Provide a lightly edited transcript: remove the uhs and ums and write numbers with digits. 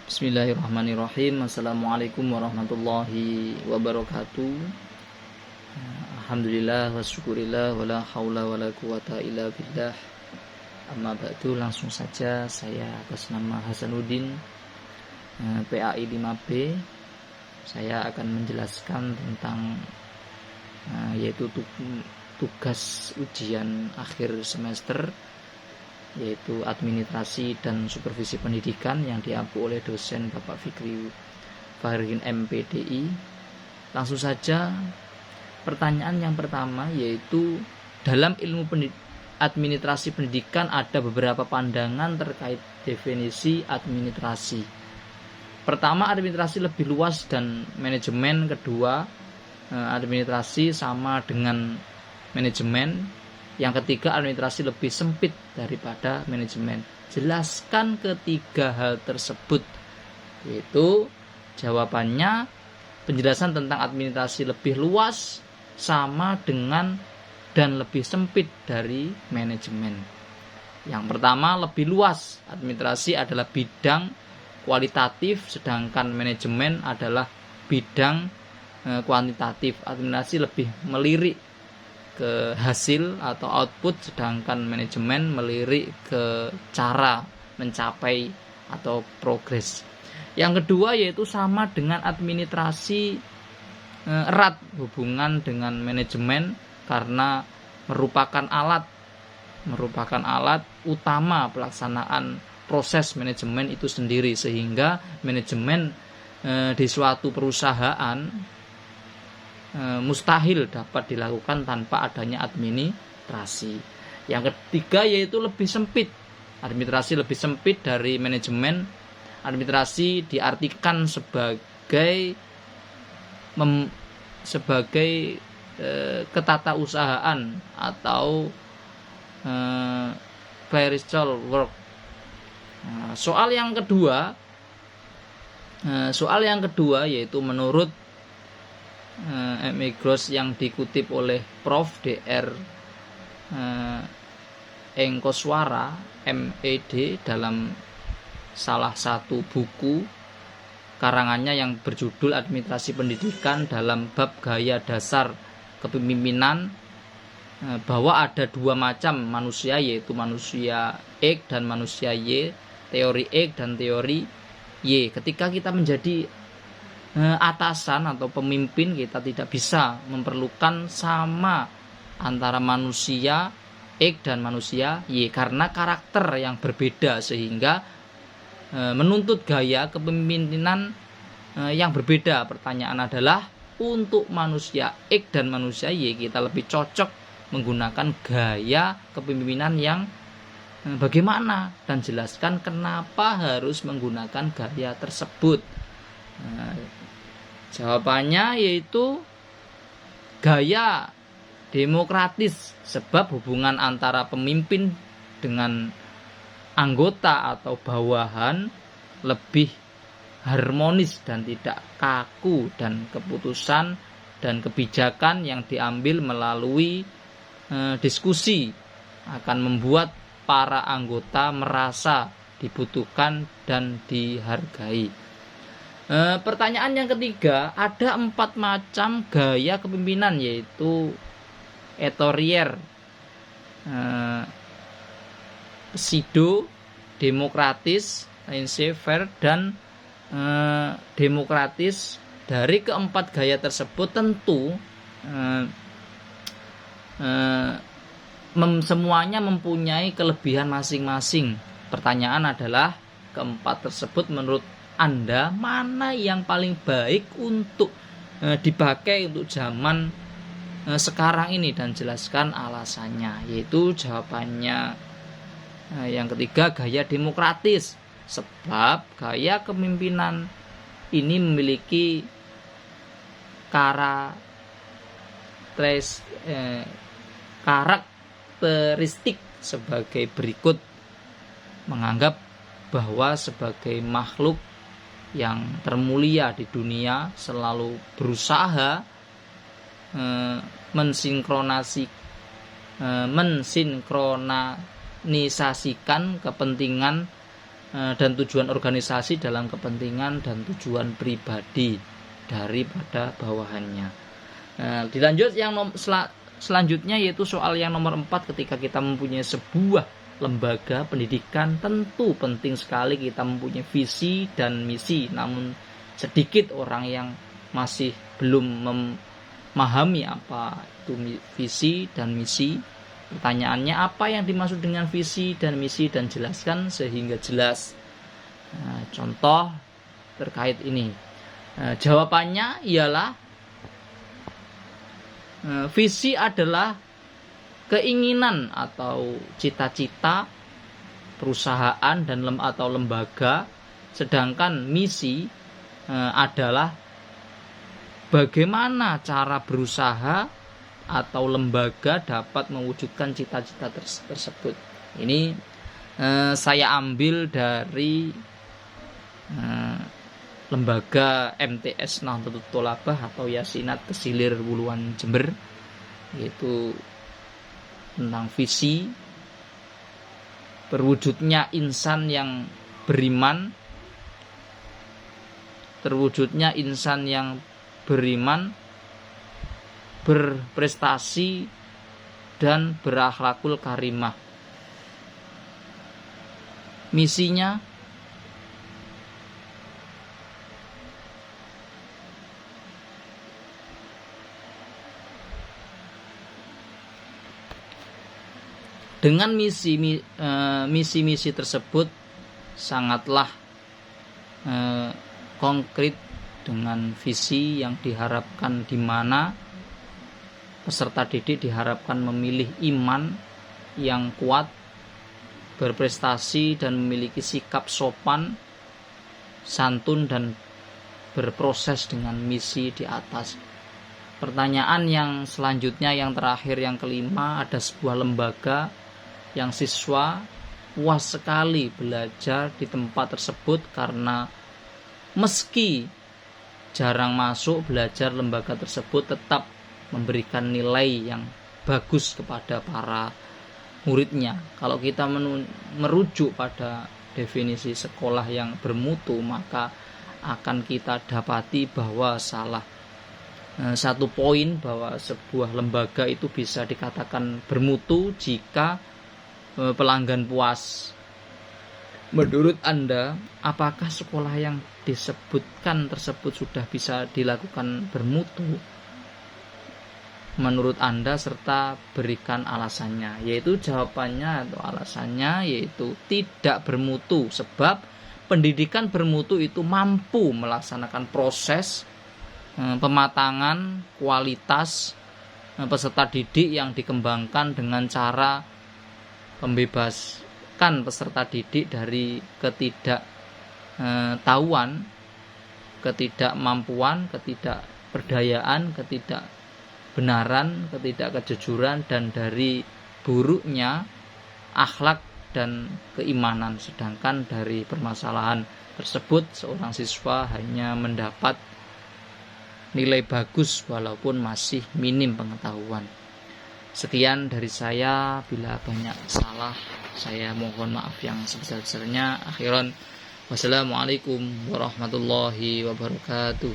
Bismillahirrahmanirrahim. Assalamualaikum warahmatullahi wabarakatuh. Alhamdulillah wa syukurillah wa la hawla wa la quwata illa billah. Amma ba'du, langsung saja saya atas nama Hasanuddin, PAI 5B. Saya akan menjelaskan tentang yaitu tugas ujian akhir semester, yaitu administrasi dan supervisi pendidikan yang diampu oleh dosen Bapak Fikri Fahrin MPDI. Langsung saja, pertanyaan yang pertama yaitu dalam ilmu administrasi pendidikan ada beberapa pandangan terkait definisi administrasi. Pertama, administrasi lebih luas dan manajemen. Kedua, administrasi sama dengan manajemen. Yang ketiga, administrasi lebih sempit daripada manajemen. Jelaskan ketiga hal tersebut. Yaitu jawabannya, penjelasan tentang administrasi lebih luas sama dengan dan lebih sempit dari manajemen. Yang pertama, lebih luas. Administrasi adalah bidang kualitatif, sedangkan manajemen adalah bidang kuantitatif. Administrasi lebih melirik ke hasil atau output, sedangkan manajemen melirik ke cara mencapai atau progres. Yang kedua yaitu sama dengan administrasi erat hubungan dengan manajemen karena merupakan alat utama pelaksanaan proses manajemen itu sendiri, sehingga manajemen di suatu perusahaan mustahil dapat dilakukan tanpa adanya administrasi. Yang ketiga yaitu lebih sempit. Administrasi lebih sempit dari manajemen. Administrasi diartikan sebagai ketatausahaan atau clerical work. Soal yang kedua yaitu menurut M.E. Gross yang dikutip oleh Prof. Dr. Engkoswara M.Ed dalam salah satu buku karangannya yang berjudul Administrasi Pendidikan dalam bab gaya dasar kepemimpinan, bahwa ada dua macam manusia, yaitu manusia X dan manusia Y, teori X dan teori Y. Ketika kita menjadi atasan atau pemimpin, kita tidak bisa memerlukan sama antara manusia X dan manusia Y karena karakter yang berbeda, sehingga menuntut gaya kepemimpinan yang berbeda. Pertanyaan adalah, untuk manusia X dan manusia Y kita lebih cocok menggunakan gaya kepemimpinan yang bagaimana, dan jelaskan kenapa harus menggunakan gaya tersebut. Jawabannya yaitu gaya demokratis, sebab hubungan antara pemimpin dengan anggota atau bawahan lebih harmonis dan tidak kaku, dan keputusan dan kebijakan yang diambil melalui diskusi akan membuat para anggota merasa dibutuhkan dan dihargai. Pertanyaan yang ketiga, ada 4 macam gaya kepemimpinan, yaitu autoriter, pseudo demokratis, laissez-faire, dan demokratis. Dari keempat gaya tersebut tentu semuanya mempunyai kelebihan masing-masing. Pertanyaan adalah, keempat tersebut menurut Anda mana yang paling baik untuk dipakai untuk zaman sekarang ini, dan jelaskan alasannya. Yaitu jawabannya yang ketiga, gaya demokratis, sebab gaya kepemimpinan ini memiliki karakteristik sebagai berikut. Menganggap bahwa sebagai makhluk yang termulia di dunia selalu berusaha mensinkronisasikan kepentingan dan tujuan organisasi dalam kepentingan dan tujuan pribadi daripada bawahannya. Dilanjut yang selanjutnya, yaitu soal yang nomor 4. Ketika kita mempunyai sebuah lembaga pendidikan, tentu penting sekali kita mempunyai visi dan misi. Namun sedikit orang yang masih belum memahami apa itu visi dan misi. Pertanyaannya, apa yang dimaksud dengan visi dan misi, dan jelaskan sehingga jelas. Contoh terkait ini, jawabannya ialah visi adalah keinginan atau cita-cita perusahaan dan atau lembaga, sedangkan misi adalah bagaimana cara berusaha atau lembaga dapat mewujudkan cita-cita tersebut. Ini saya ambil dari lembaga MTS Nahdlatul Tholabah atau Yasinat Tesilir Wuluan Jember, yaitu tentang visi terwujudnya insan yang beriman, berprestasi dan berakhlakul karimah. Misinya dengan misi-misi tersebut sangatlah konkret dengan visi yang diharapkan, di mana peserta didik diharapkan memilih iman yang kuat, berprestasi dan memiliki sikap sopan, santun dan berproses dengan misi di atas. Pertanyaan yang selanjutnya, yang terakhir, yang kelima, ada sebuah lembaga yang siswa puas sekali belajar di tempat tersebut karena meski jarang masuk belajar, lembaga tersebut tetap memberikan nilai yang bagus kepada para muridnya. Kalau kita merujuk pada definisi sekolah yang bermutu, maka akan kita dapati bahwa satu poin bahwa sebuah lembaga itu bisa dikatakan bermutu jika pelanggan puas. Menurut Anda, apakah sekolah yang disebutkan tersebut sudah bisa dilakukan bermutu? Menurut Anda, serta berikan alasannya. Yaitu jawabannya atau alasannya yaitu tidak bermutu, sebab pendidikan bermutu itu mampu melaksanakan proses pematangan kualitas peserta didik yang dikembangkan dengan cara membebaskan peserta didik dari ketidaktahuan, ketidakmampuan, ketidakberdayaan, ketidakbenaran, ketidakkejujuran, dan dari buruknya akhlak dan keimanan. Sedangkan dari permasalahan tersebut seorang siswa hanya mendapat nilai bagus walaupun masih minim pengetahuan. Sekian dari saya, bila banyak salah saya mohon maaf yang sebesar-besarnya. Akhiran, wassalamualaikum warahmatullahi wabarakatuh.